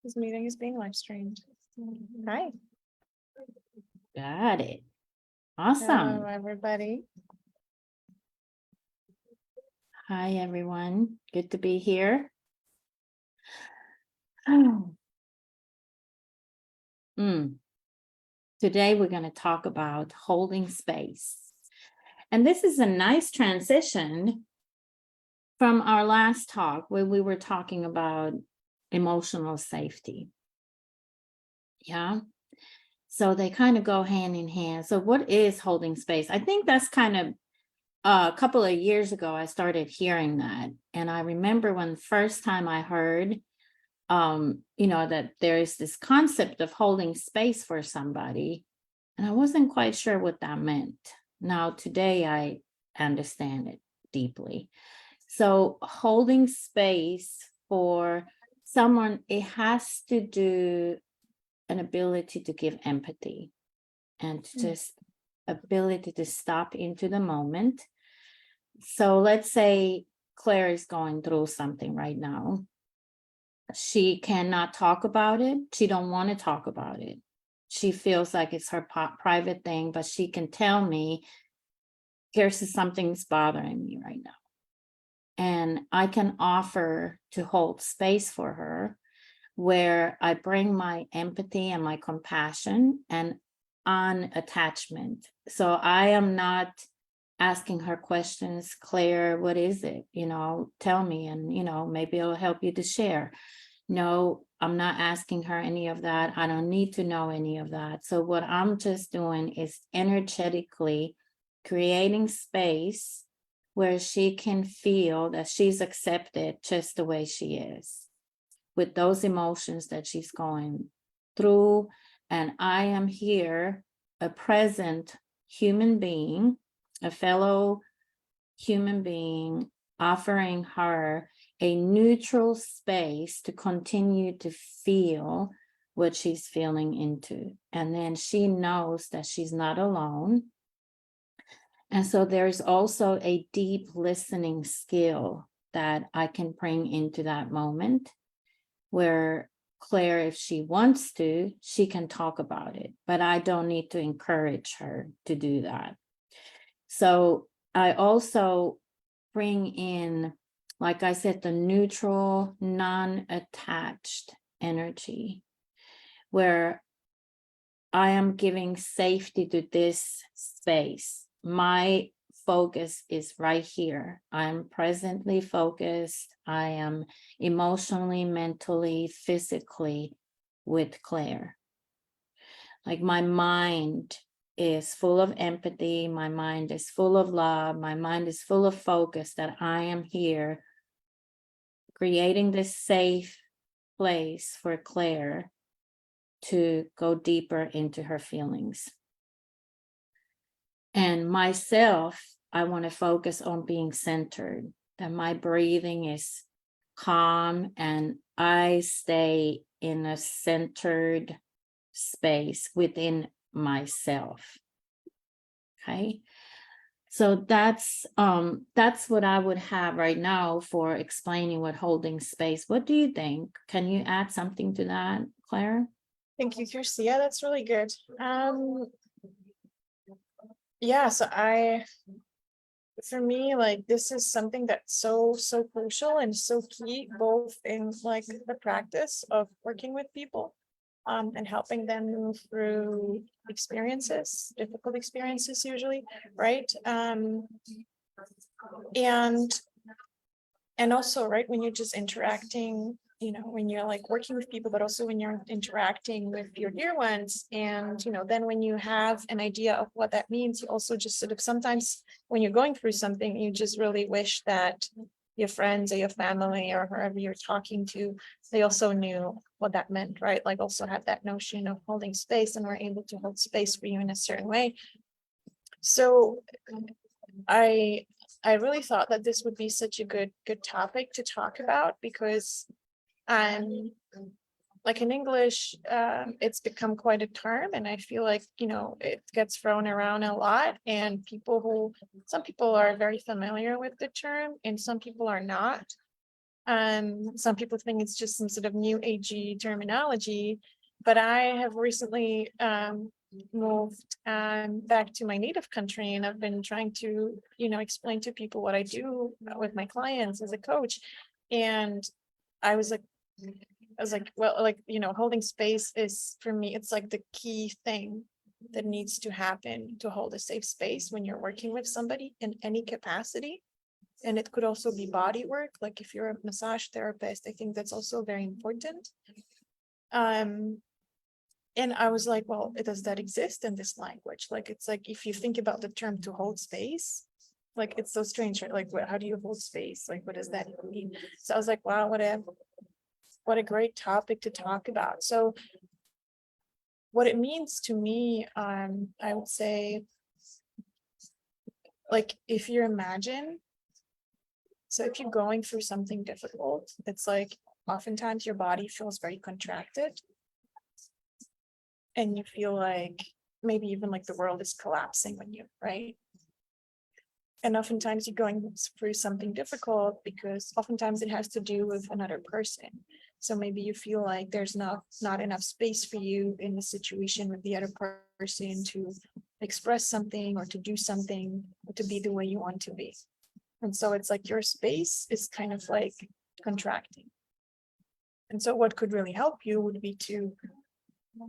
This meeting is being live streamed. Hi. Got it. Awesome. Hello, everybody. Hi, everyone. Good to be here. Today, we're going to talk about holding space. And this is a nice transition from our last talk where we were talking about emotional safety. Yeah. So they kind of go hand in hand. So what is holding space? I think that's kind of a couple of years ago, I started hearing that. And I remember when the first time I heard, that there is this concept of holding space for somebody. And I wasn't quite sure what that meant. Now, today, I understand it deeply. So holding space for someone, it has to do an ability to give empathy and just ability to stop into the moment. So let's say Claire is going through something right now. She cannot talk about it. She don't want to talk about it. She feels like it's her private thing, but she can tell me, Kirsi, something's bothering me right now. And I can offer to hold space for her where I bring my empathy and my compassion and unattachment. So I am not asking her questions, Claire, what is it? Tell me, and, maybe it'll help you to share. No, I'm not asking her any of that. I don't need to know any of that. So what I'm just doing is energetically creating space where she can feel that she's accepted just the way she is, with those emotions that she's going through. And I am here, a present human being, a fellow human being, offering her a neutral space to continue to feel what she's feeling into. And then she knows that she's not alone. And so there's also a deep listening skill that I can bring into that moment where Claire, if she wants to, she can talk about it, but I don't need to encourage her to do that. So I also bring in, like I said, the neutral, non-attached energy, where I am giving safety to this space. My focus is right here. I'm presently focused. I am emotionally, mentally, physically with Claire. Like my mind is full of empathy. My mind is full of love. My mind is full of focus that I am here creating this safe place for Claire to go deeper into her feelings. And myself, I want to focus on being centered, that my breathing is calm and I stay in a centered space within myself. Okay. So that's what I would have right now for explaining what holding space. What do you think? Can you add something to that, Claire? Thank you, Kirsi. Yeah, that's really good. Yeah, so for me, like, this is something that's so crucial and so key, both in like the practice of working with people and helping them move through experiences, difficult experiences usually, right? And also, right, when you're just interacting, when you're like working with people, but also when you're interacting with your dear ones. And, then when you have an idea of what that means, you also just sort of sometimes when you're going through something, you just really wish that your friends or your family or whoever you're talking to, they also knew what that meant, right? Like also have that notion of holding space and were able to hold space for you in a certain way. So I really thought that this would be such a good topic to talk about because like in English, it's become quite a term, and I feel like it gets thrown around a lot, and some people are very familiar with the term, and some people are not. Some people think it's just some sort of new agey terminology, but I have recently moved back to my native country, and I've been trying to, explain to people what I do with my clients as a coach. And I was like, well, like, holding space is, for me, it's like the key thing that needs to happen to hold a safe space when you're working with somebody in any capacity. And it could also be body work. Like if you're a massage therapist, I think that's also very important. And I was like, well, does that exist in this language? Like, it's like, if you think about the term to hold space, like, it's so strange, right? Like, how do you hold space? Like, what does that even mean? So I was like, wow, what a great topic to talk about. So what it means to me, I would say, like, if you imagine, so if you're going through something difficult, it's like oftentimes your body feels very contracted, and you feel like maybe even like the world is collapsing on you, right? And oftentimes you're going through something difficult because oftentimes it has to do with another person. So maybe you feel like there's not enough space for you in the situation with the other person to express something or to do something or to be the way you want to be. And so it's like your space is kind of like contracting. And so what could really help you would be to,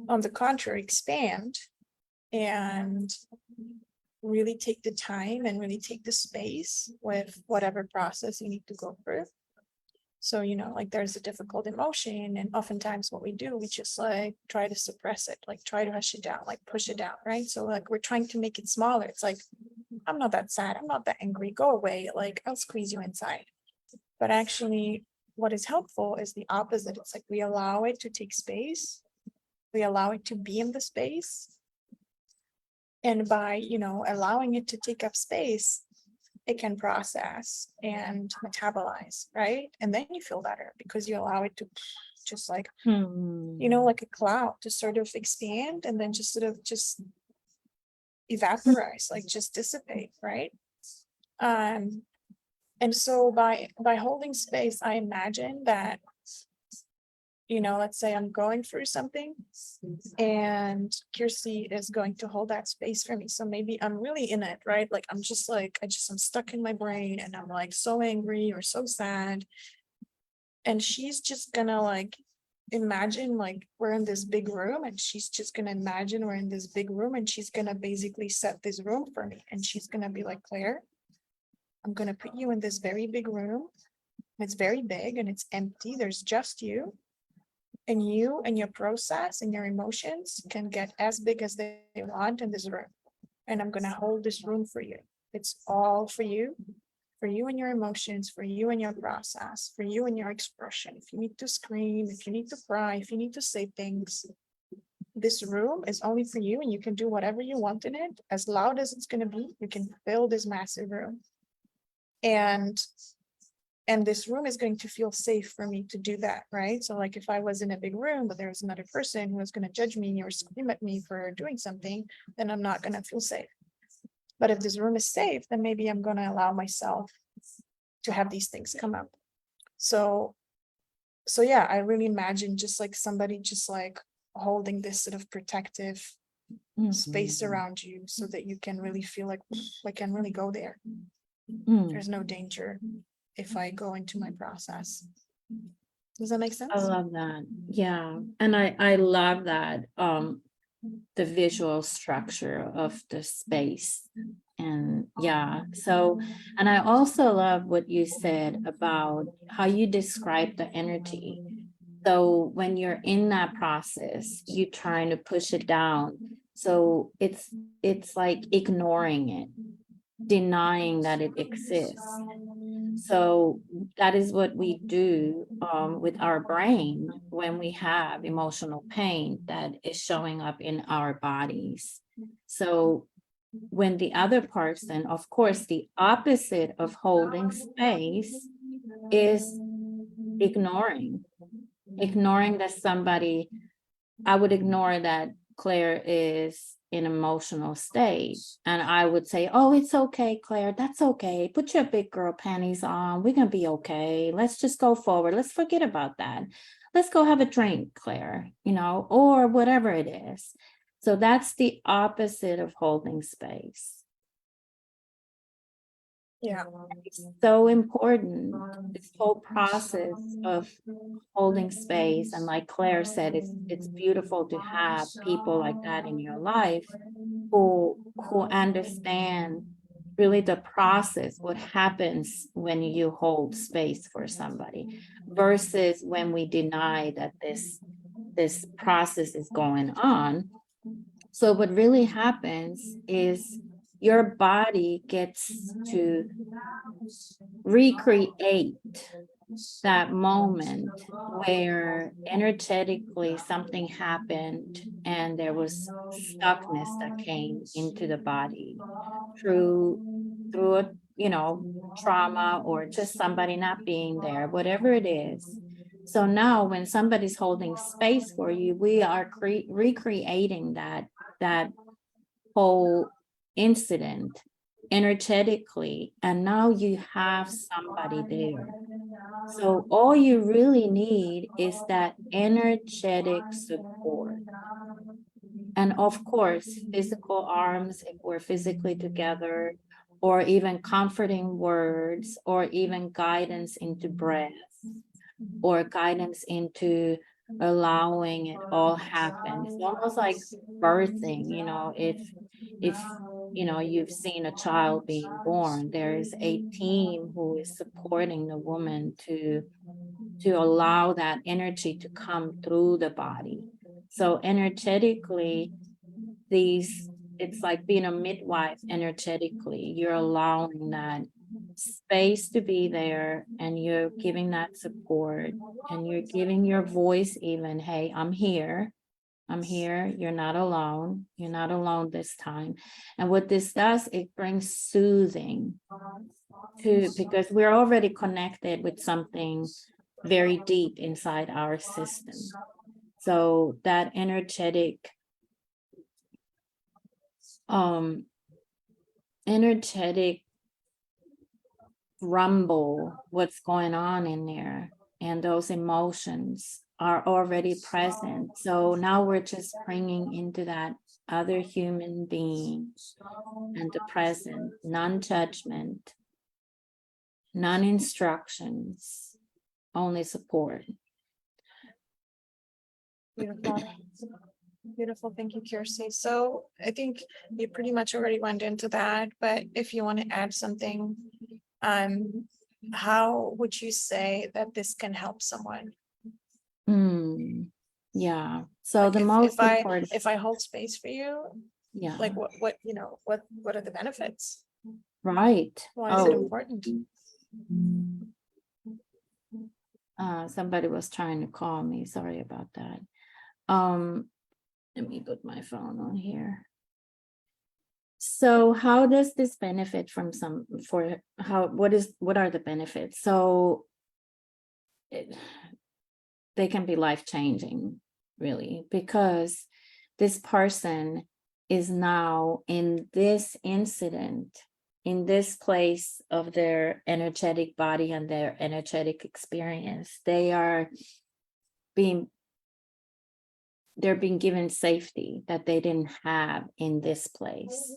on the contrary, expand and really take the time and really take the space with whatever process you need to go through. So, like there's a difficult emotion, and oftentimes what we do, we just like try to suppress it, like try to hush it down, like push it down, right? So like we're trying to make it smaller. It's like, I'm not that sad, I'm not that angry, go away, like I'll squeeze you inside. But actually, what is helpful is the opposite. It's like we allow it to take space, we allow it to be in the space. And by, allowing it to take up space, it can process and metabolize, right? And then you feel better because you allow it to just like, like a cloud to sort of expand and then just sort of just evaporize, like just dissipate, right? And so by holding space, I imagine that, let's say I'm going through something and Kirsi is going to hold that space for me. So maybe I'm really in it, right? Like I'm just like, I'm stuck in my brain and I'm like so angry or so sad. And she's just gonna like imagine like we're in this big room, and she's just gonna imagine we're in this big room, and she's gonna basically set this room for me. And she's gonna be like, Claire, I'm gonna put you in this very big room. It's very big and it's empty. There's just you. And you and your process and your emotions can get as big as they want in this room. And I'm going to hold this room for you. It's all for you and your emotions, for you and your process, for you and your expression. If you need to scream, if you need to cry, if you need to say things, this room is only for you, and you can do whatever you want in it. As loud as it's going to be, you can fill this massive room. And this room is going to feel safe for me to do that, right? So like if I was in a big room, but there was another person who was going to judge me or scream at me for doing something, then I'm not going to feel safe. But if this room is safe, then maybe I'm going to allow myself to have these things come up. So yeah, I really imagine just like somebody just like holding this sort of protective space around you so that you can really feel like I can really go there. There's no danger if I go into my process. Does that make sense? I love that. Yeah. And I love that, the visual structure of the space. And yeah, so, and I also love what you said about how you describe the energy. So when you're in that process, you're trying to push it down. So it's like ignoring it, denying that it exists. So that is what we do with our brain when we have emotional pain that is showing up in our bodies. So when the other person, of course, the opposite of holding space is ignoring that somebody, I would ignore that Claire is in emotional state. And I would say, oh, it's okay, Claire, that's okay. Put your big girl panties on. We're going to be okay. Let's just go forward. Let's forget about that. Let's go have a drink, Claire, or whatever it is. So that's the opposite of holding space. Yeah. It's so important, this whole process of holding space. And like Claire said, it's beautiful to have people like that in your life who understand really the process, what happens when you hold space for somebody, versus when we deny that this process is going on. So what really happens is your body gets to recreate that moment where energetically something happened and there was stuckness that came into the body through a trauma, or just somebody not being there, whatever it is. So now when somebody's holding space for you, we are recreating that whole incident energetically, and now you have somebody there. So all you really need is that energetic support. And of course, physical arms, if we're physically together, or even comforting words, or even guidance into breath, or guidance into allowing it all happen. It's almost like birthing, if you've seen a child being born, there's a team who is supporting the woman to allow that energy to come through the body. So energetically, it's like being a midwife energetically. You're allowing that space to be there, and you're giving that support, and you're giving your voice even, hey, I'm here. You're not alone. You're not alone this time. And what this does, it brings soothing because we're already connected with something very deep inside our system. So that energetic rumble, what's going on in there, and those emotions are already present. So now we're just bringing into that other human being and the present, non-judgment, non-instructions, only support. Beautiful. Beautiful. Thank you, Kirsi. So I think you pretty much already went into that, but if you want to add something, how would you say that this can help someone? Yeah. So Like the if most I important, if I hold space for you, yeah, like what are the benefits? right. Why is it important? Somebody was trying to call me. Sorry about that. Let me put my phone on here. So how does this benefit from what are the benefits? So they can be life-changing, really, because this person is now in this incident, in this place of their energetic body and their energetic experience. They're being given safety that they didn't have in this place.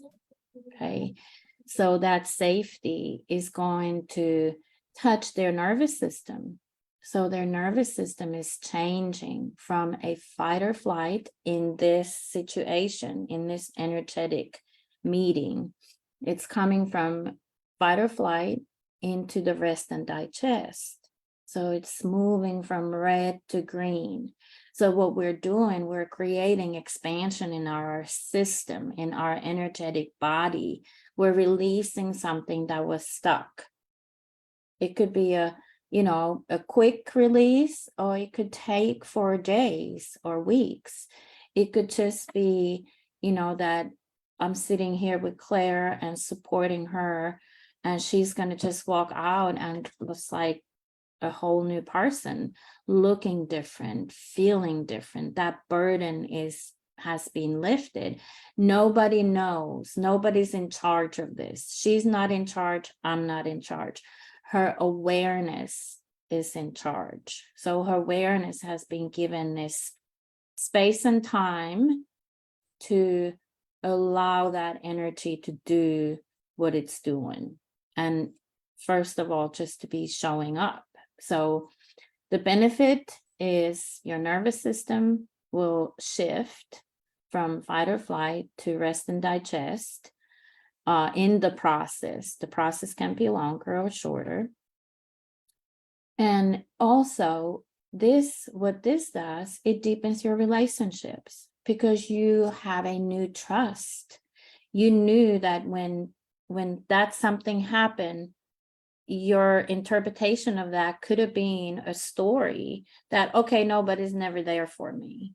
Okay, so that safety is going to touch their nervous system. So their nervous system is changing from a fight or flight in this situation, in this energetic meeting. It's coming from fight or flight into the rest and digest. So it's moving from red to green. So what we're doing, we're creating expansion in our system, in our energetic body. We're releasing something that was stuck. It could be a quick release, or it could take 4 days or weeks. It could just be, that I'm sitting here with Claire and supporting her, and she's going to just walk out and looks like a whole new person, looking different, feeling different. That burden is has been lifted. Nobody knows, nobody's in charge of this. She's not in charge, I'm not in charge. Her awareness is in charge. So her awareness has been given this space and time to allow that energy to do what it's doing. And first of all, just to be showing up. So the benefit is your nervous system will shift from fight or flight to rest and digest in the process. The process can be longer or shorter. And also, what this does, it deepens your relationships because you have a new trust. You knew that when that something happened, your interpretation of that could have been a story that, okay, nobody's never there for me.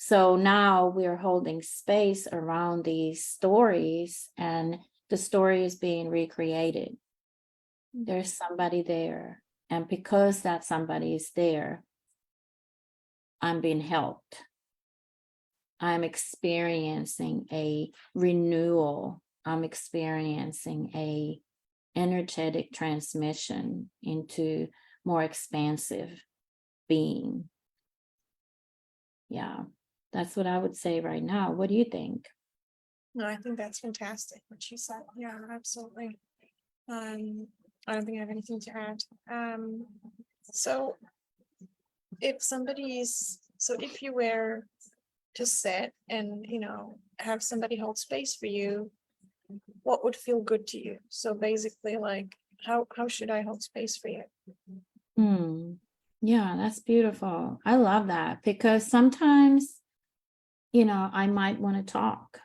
So now we're holding space around these stories, and the story is being recreated. There's somebody there. And because that somebody is there, I'm being helped. I'm experiencing a renewal. I'm experiencing a energetic transmission into more expansive being. Yeah, that's what I would say right now. What do you think? No, I think that's fantastic what you said. Yeah, absolutely. I don't think I have anything to add. So if you were to sit and, have somebody hold space for you, what would feel good to you? So basically, like, how should I hold space for you? Yeah, that's beautiful. I love that because sometimes, I might want to talk.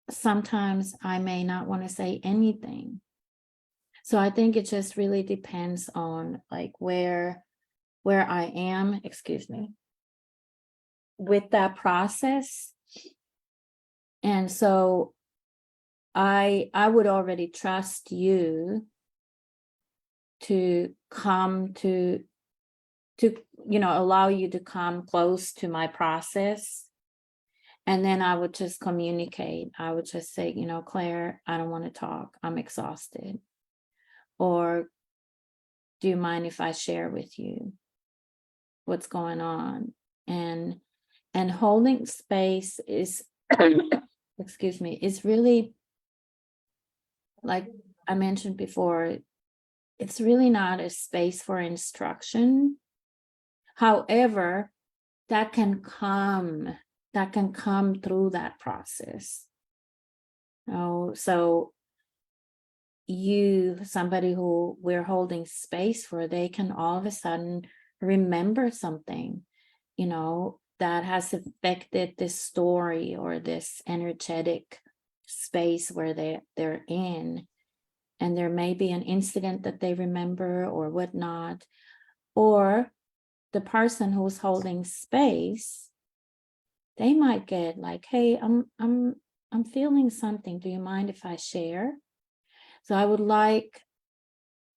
Sometimes I may not want to say anything. So I think it just really depends on like where I am, with that process. And so I would already trust you to come to allow you to come close to my process. And then I would just communicate. I would just say, Claire, I don't want to talk. I'm exhausted. Or do you mind if I share with you what's going on? And holding space is, is really, like I mentioned before, it's really not a space for instruction. However, that can come through that process. So somebody who we're holding space for, they can all of a sudden remember something, that has affected this story or this energetic space where they're in. And there may be an incident that they remember or whatnot, or the person who's holding space, they might get like, hey, I'm feeling something. Do you mind if I share? So I would like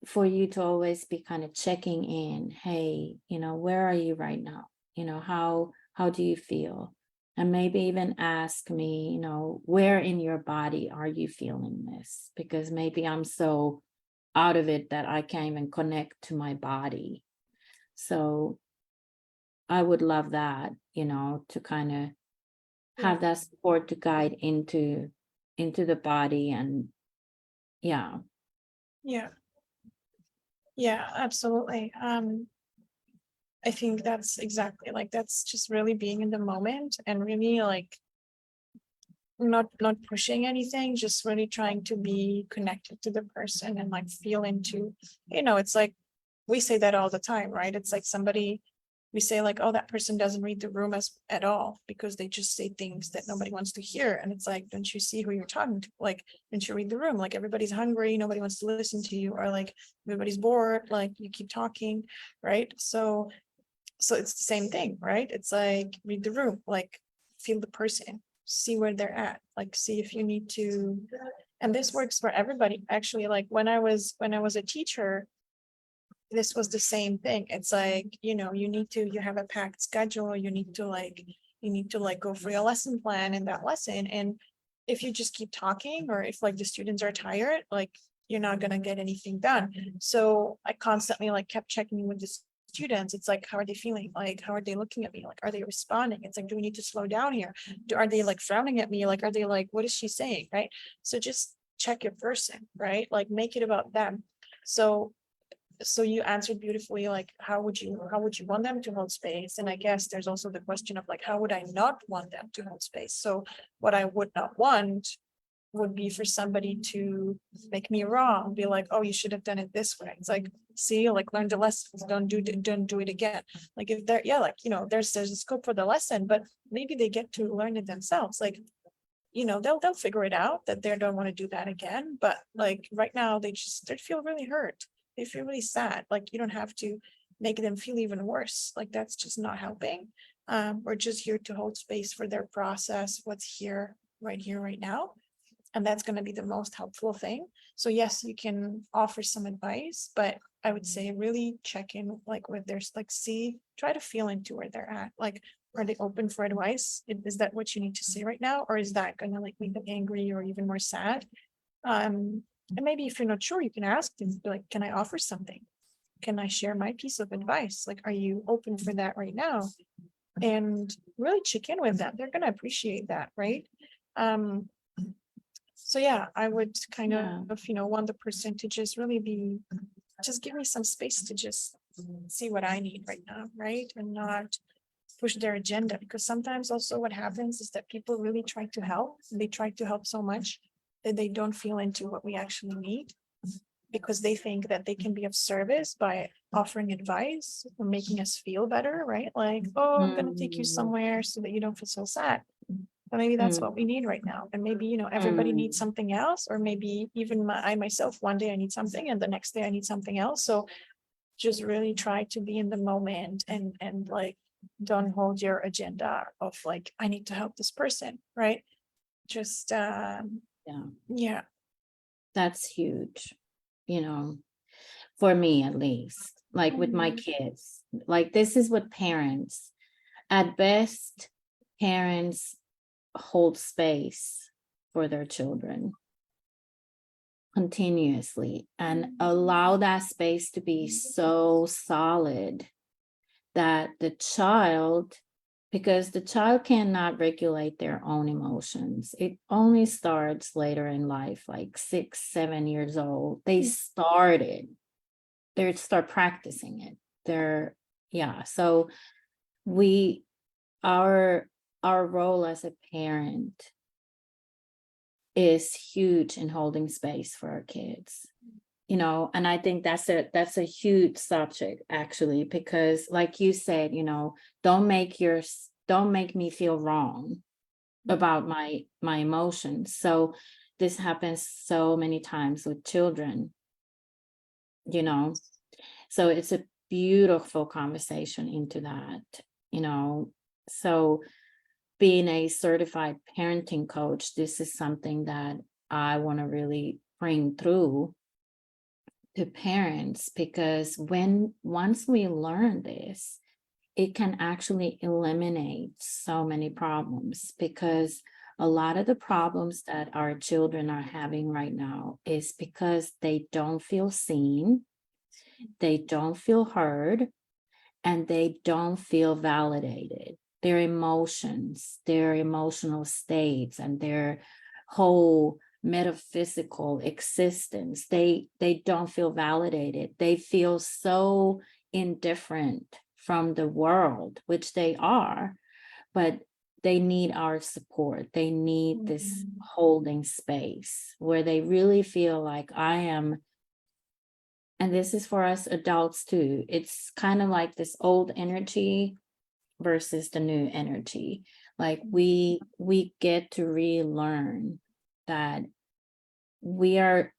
for you to always be kind of checking in. Hey, where are you right now? How do you feel? And maybe even ask me, where in your body are you feeling this? Because maybe I'm so out of it that I can't even connect to my body. So I would love that, to kind of have that support to guide into the body. And yeah. Yeah, absolutely. I think that's exactly, like, that's just really being in the moment and really like not pushing anything, just really trying to be connected to the person and like feel into, it's like we say that all the time, right? It's like we say like, oh, that person doesn't read the room at all because they just say things that nobody wants to hear. And it's like, don't you see who you're talking to? Like, don't you read the room? Like, everybody's hungry, nobody wants to listen to you, or like everybody's bored, like you keep talking, right? So it's the same thing, right? It's like, read the room, like feel the person, see where they're at, like see if you need to. And this works for everybody. Actually, like when I was a teacher, this was the same thing. It's like, you have a packed schedule, you need to like You need to like go for your lesson plan in that lesson. And if you just keep talking, or if like the students are tired, like you're not gonna get anything done. So I constantly like kept checking in with the students. It's like, how are they feeling? Like, how are they looking at me? Like, are they responding? It's like, do we need to slow down here? Are they like frowning at me? Like, are they like, what is she saying? Right. So just check your person, right? Like make it about them. So you answered beautifully, like how would you want them to hold space? And I guess there's also the question of like, how would I not want them to hold space? So what I would not want would be for somebody to make me wrong, be like, oh, you should have done it this way. It's like, see, like learn the lessons, don't do it again. Like if they're, yeah, like, there's a scope for the lesson, but maybe they get to learn it themselves. Like, they'll figure it out that they don't want to do that again. But like right now, they feel really hurt. They feel really sad. Like you don't have to make them feel even worse. Like that's just not helping. We're just here to hold space for their process, what's here, right now. And that's going to be the most helpful thing. So yes, you can offer some advice, but I would say really check in like with there's like try to feel into where they're at. Like, are they open for advice? Is that what you need to say right now? Or is that gonna like make them angry or even more sad? And maybe if you're not sure, you can ask them, be like, can I offer something? Can I share my piece of advice? Like, are you open for that right now? And really check in with them. They're gonna appreciate that, right? Um, so yeah, I would kind Yeah. of, want the person to just really just give me some space to just see what I need right now, right? And not push their agenda, because sometimes also what happens is that people really try to help. They try to help so much that they don't feel into what we actually need, because they think that they can be of service by offering advice or making us feel better, right? Like, oh, I'm gonna take you somewhere so that you don't feel so sad. But maybe that's what we need right now. And maybe, everybody needs something else, or maybe even I myself, one day I need something and the next day I need something else. So just really try to be in the moment, and like, don't hold your agenda of like, I need to help this person, right? Just, yeah. That's huge, for me at least, like with my kids. Like this is what parents, at best, parents hold space for their children continuously and allow that space to be so solid that the child, because the child cannot regulate their own emotions. It only starts later in life, like 6, 7 years old. They start practicing it. So our role as a parent is huge in holding space for our kids. And I think that's a huge subject actually, because like you said, don't make me feel wrong about my emotions. So this happens so many times with children, so it's a beautiful conversation into that, so being a certified parenting coach, this is something that I want to really bring through to parents, because once we learn this, it can actually eliminate so many problems, because a lot of the problems that our children are having right now is because they don't feel seen, they don't feel heard, and they don't feel validated. Their emotions, their emotional states, and their whole metaphysical existence, they don't feel validated. They feel so indifferent from the world, which they are, but they need our support. They need this holding space where they really feel like I am. And this is for us adults too. It's kind of like this old energy versus the new energy. Like we get to relearn that we're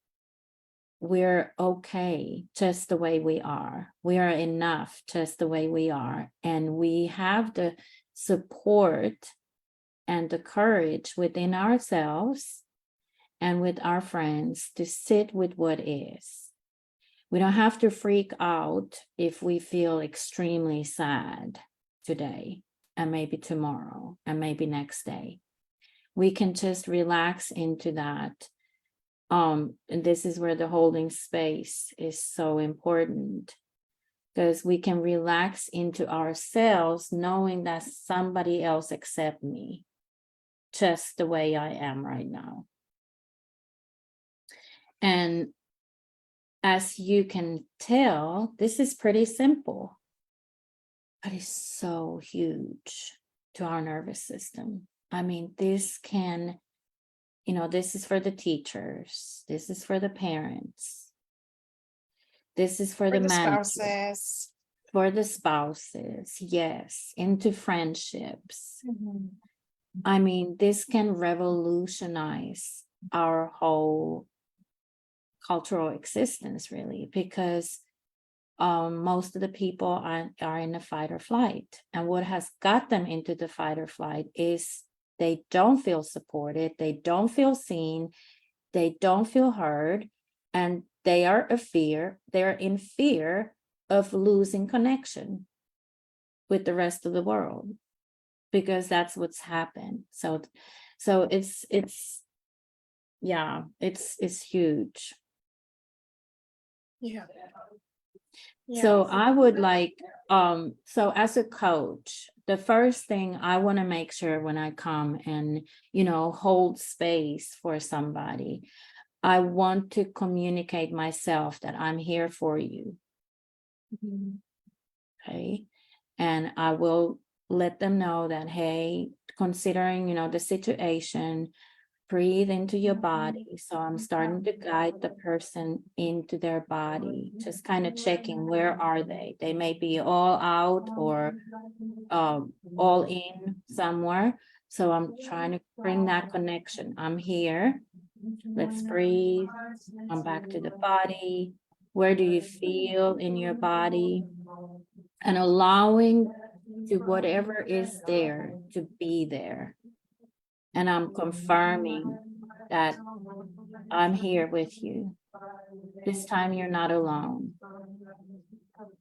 okay just the way we are. We are enough just the way we are. And we have the support and the courage within ourselves and with our friends to sit with what is. We don't have to freak out if we feel extremely sad today. and maybe tomorrow, and maybe next day. We can just relax into that. And this is where the holding space is so important, because we can relax into ourselves knowing that somebody else accepts me just the way I am right now. And as you can tell, this is pretty simple, but it's so huge to our nervous system. I mean, this can, this is for the teachers, this is for the parents, this is for the managers, spouses. for the spouses, yes, into friendships. I mean, this can revolutionize our whole cultural existence, really, because most of the people are in a fight or flight. And what has got them into the fight or flight is they don't feel supported, they don't feel seen, they don't feel heard, and they're in fear of losing connection with the rest of the world, because that's what's happened. So it's huge. Yeah. So I would like, so as a coach, the first thing I want to make sure when I come and, hold space for somebody, I want to communicate myself that I'm here for you. Okay. And I will let them know that, hey, considering, the situation, breathe into your body. So I'm starting to guide the person into their body, just kind of checking where are they. They may be all out or all in somewhere. So I'm trying to bring that connection. I'm here. Let's breathe. Come back to the body. Where do you feel in your body? And allowing to whatever is there to be there. And I'm confirming that I'm here with you. This time you're not alone.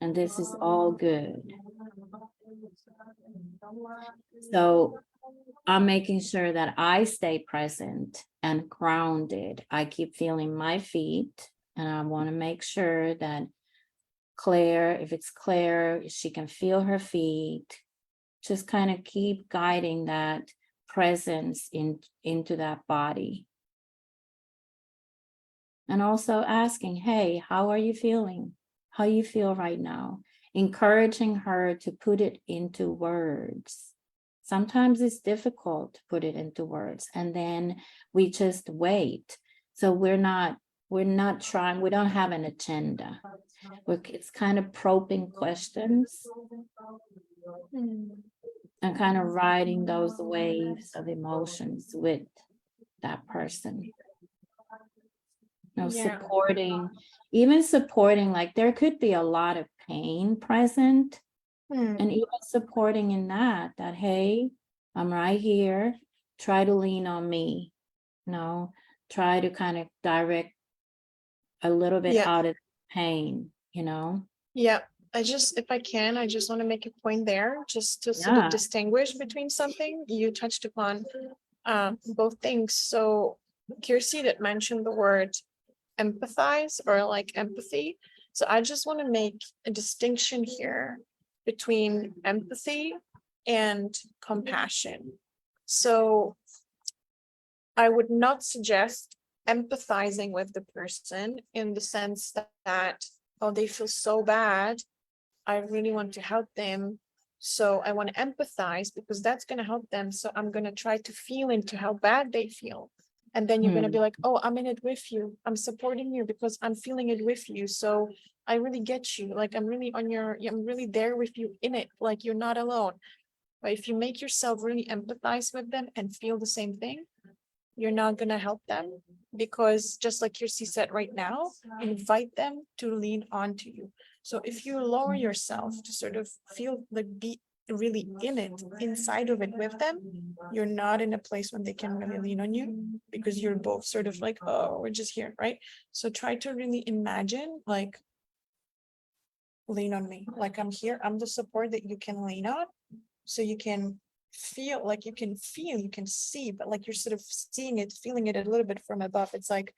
And this is all good. So I'm making sure that I stay present and grounded. I keep feeling my feet, and I want to make sure that Claire, if it's Claire, she can feel her feet. Just kind of keep guiding that presence into that body. And also asking, hey, how are you feeling? How you feel right now? Encouraging her to put it into words. Sometimes it's difficult to put it into words, and then we just wait. So we're not trying, we don't have an agenda. It's kind of probing questions and kind of riding those waves of emotions with that person. Supporting, like there could be a lot of pain present, and even supporting in that, hey, I'm right here, try to lean on me, try to kind of direct a little bit out of pain, Yeah, if I can, I just want to make a point there, just to sort of distinguish between something you touched upon, both things. So Kirsi that mentioned the word empathize or like empathy. So I just want to make a distinction here between empathy and compassion. So I would not suggest empathizing with the person in the sense that, oh, they feel so bad, I really want to help them, so I want to empathize because that's going to help them. So I'm going to try to feel into how bad they feel. And then you're going to be like, oh, I'm in it with you. I'm supporting you because I'm feeling it with you. So I really get you. Like, I'm really I'm really there with you in it. Like, you're not alone. But if you make yourself really empathize with them and feel the same thing, you're not going to help them, because just like Kirsi said right now, invite them to lean onto you. So if you lower yourself to sort of feel like be really in it, inside of it with them, you're not in a place when they can really lean on you, because you're both sort of like, oh, we're just here, right? So try to really imagine, like, lean on me, like I'm here, I'm the support that you can lean on. so you can feel, like you can feel, you can see, but like you're sort of seeing it, feeling it a little bit from above. It's like,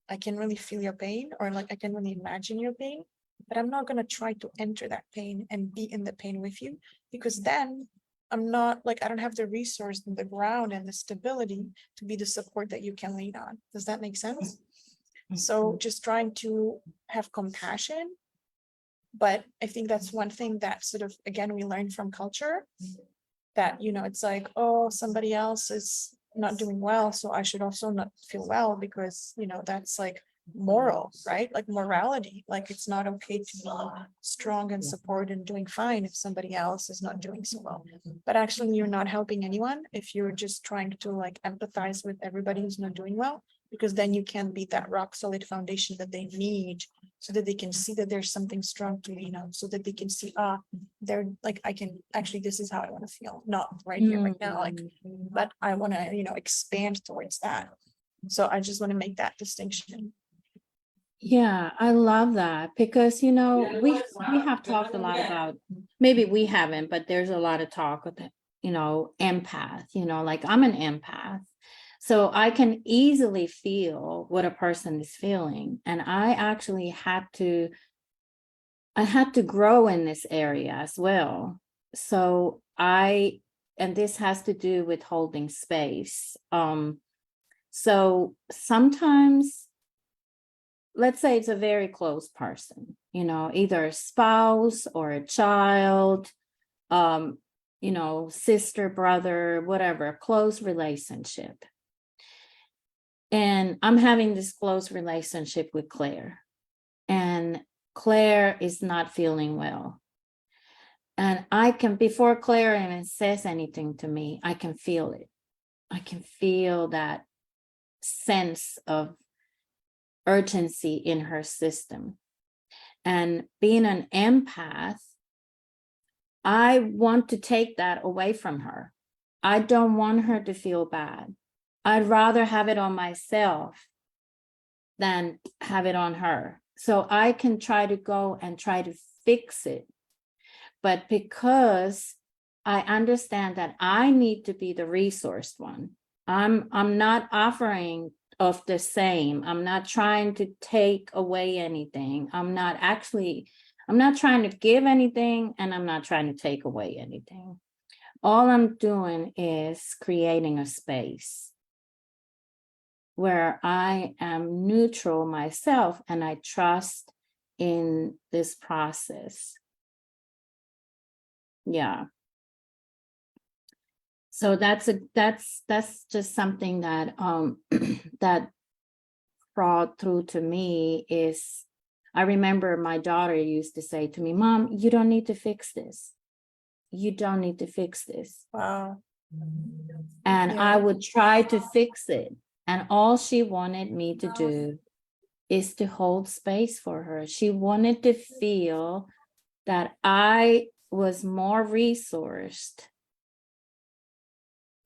I can really feel your pain, or like I can really imagine your pain, but I'm not going to try to enter that pain and be in the pain with you, because then I'm not like, I don't have the resource and the ground and the stability to be the support that you can lean on. Does that make sense? So just trying to have compassion. But I think that's one thing that sort of, again, we learn from culture, that, you know, it's like, oh, somebody else is not doing well, so I should also not feel well, because, you know, that's like moral, right? Like morality, like it's not okay to be strong and support and doing fine if somebody else is not doing so well. But actually, you're not helping anyone if you're just trying to like empathize with everybody who's not doing well, because then you can't be that rock solid foundation that they need, so that they can see that there's something strong to lean on, so that they can see, they're like, I can actually, this is how I want to feel, not right here, right now, like, but I want to, you know, expand towards that. So I just want to make that distinction. Yeah, I love that, because you know, we have talked a lot about, maybe we haven't, but there's a lot of talk of, you know, empath, you know, like I'm an empath. So I can easily feel what a person is feeling. And I actually I had to grow in this area as well. So and this has to do with holding space. So sometimes, let's say it's a very close person, you know, either a spouse or a child, you know, sister, brother, whatever, close relationship. And I'm having this close relationship with Claire, and Claire is not feeling well. And I can, before Claire even says anything to me, I can feel it. I can feel that sense of urgency in her system. And being an empath, I want to take that away from her. I don't want her to feel bad. I'd rather have it on myself than have it on her. So I can try to go and try to fix it. But because I understand that I need to be the resourced one, I'm not offering of the same. I'm not trying to take away anything. I'm not trying to give anything, and I'm not trying to take away anything. All I'm doing is creating a space where I am neutral myself, and I trust in this process. Yeah. So that's just something that that brought through to me. Is I remember my daughter used to say to me, "Mom, you don't need to fix this. You don't need to fix this." Wow. And Yeah. I would try to fix it. And all she wanted me to do is to hold space for her. She wanted to feel that I was more resourced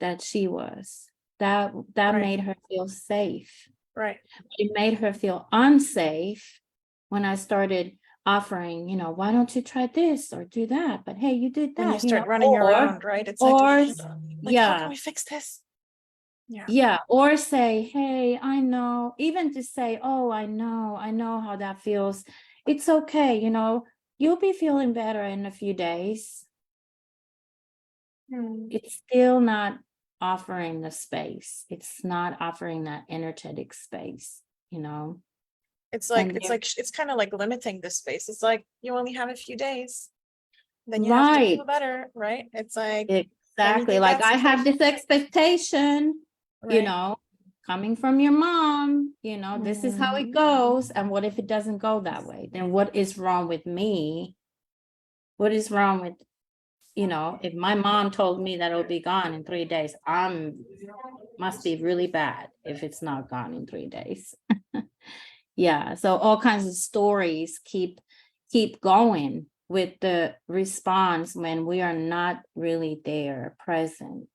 that she was. That Right. made her feel safe. Right. It made her feel unsafe when I started offering, you know, why don't you try this or do that? But hey, you did When you that, you know, start running around, right? It's like, or like, how yeah, can we fix this? Yeah. yeah, or say, hey, I know, even to say, oh, I know how that feels. It's okay, you know, you'll be feeling better in a few days. It's still not offering the space. It's not offering that energetic space, you know. It's And like, it's kind of like limiting the space. It's like, you only have a few days, then you have to right, feel better, right? It's like, then you exactly. think Like that's I okay. have this expectation, you Right. know, coming from your mom, you know, this is how it goes. And what if it doesn't go that way? Then what is wrong with me? What is wrong with, you know, if my mom told me that it'll be gone in 3 days, must be really bad if it's not gone in 3 days. Yeah, so all kinds of stories keep going with the response when we are not really there, present,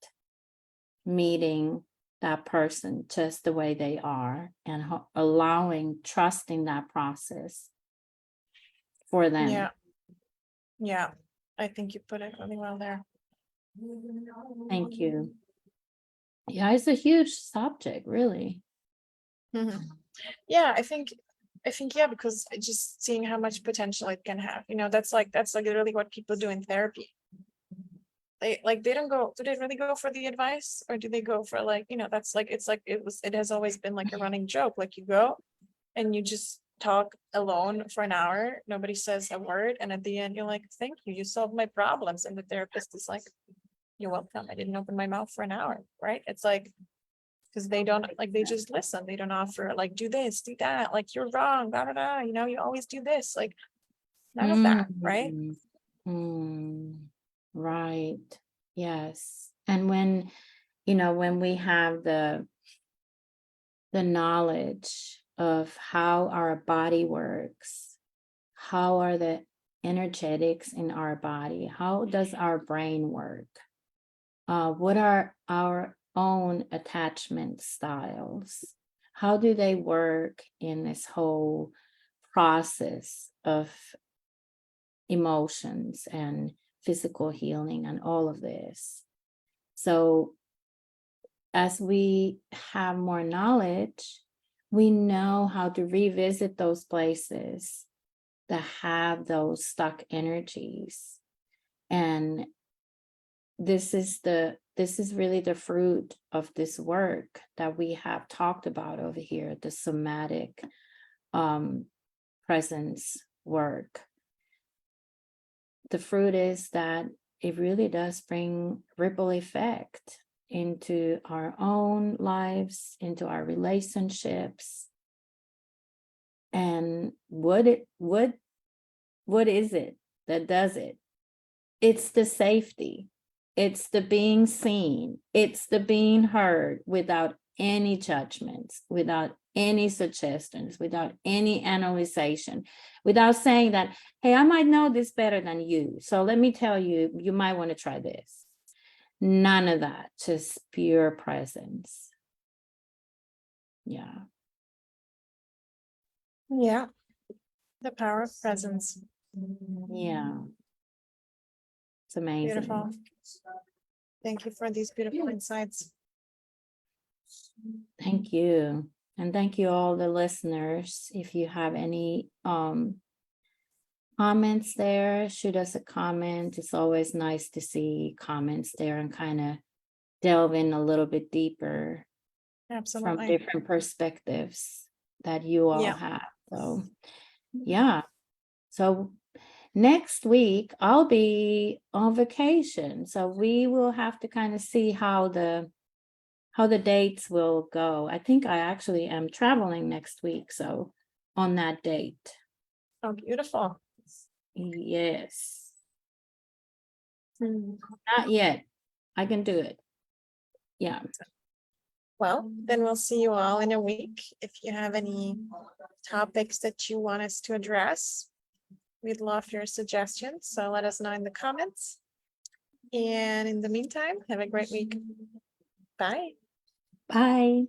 meeting that person just the way they are, and allowing, trusting that process for them. Yeah. Yeah. I think you put it really well there. Thank you. Yeah, it's a huge subject, really. Mhm. Yeah, I think, yeah, because just seeing how much potential it can have, that's like literally what people do in therapy. They don't go, do they really go for the advice, or do they go for like, that's like, it has always been like a running joke. Like you go and you just talk alone for an hour, nobody says a word, and at the end you're like, thank you, you solved my problems. And the therapist is like, you're welcome, I didn't open my mouth for an hour, right? It's like, because they don't, like, they just listen, they don't offer like, do this, do that, like you're wrong, blah blah blah, you always do this, like none of that, right? Mm, right. Yes. And when we have the knowledge of how our body works, how are the energetics in our body, how does our brain work, what are our own attachment styles, how do they work in this whole process of emotions and physical healing and all of this. So as we have more knowledge, we know how to revisit those places that have those stuck energies. And this is really the fruit of this work that we have talked about over here, the somatic presence work. The fruit is that it really does bring ripple effect into our own lives, into our relationships. And what is it that does it? It's the safety. It's the being seen. It's the being heard without any judgments, without any suggestions, without any analyzation, without saying that, hey, I might know this better than you, so let me tell you, you might want to try this. None of that, just pure presence. Yeah. Yeah, the power of presence. Yeah. It's amazing. Beautiful. Thank you for these beautiful insights. Thank you. And thank you all the listeners. If you have any comments there, shoot us a comment. It's always nice to see comments there and kind of delve in a little bit deeper from Absolutely. different perspectives that you all Yeah. have. So yeah. So next week I'll be on vacation. So we will have to kind of see how the dates will go. I think I actually am traveling next week. So on that date. Oh, beautiful. Yes. Not yet. I can do it. Yeah. Well, then we'll see you all in a week. If you have any topics that you want us to address, we'd love your suggestions. So let us know in the comments. And in the meantime, have a great week. Bye. Bye.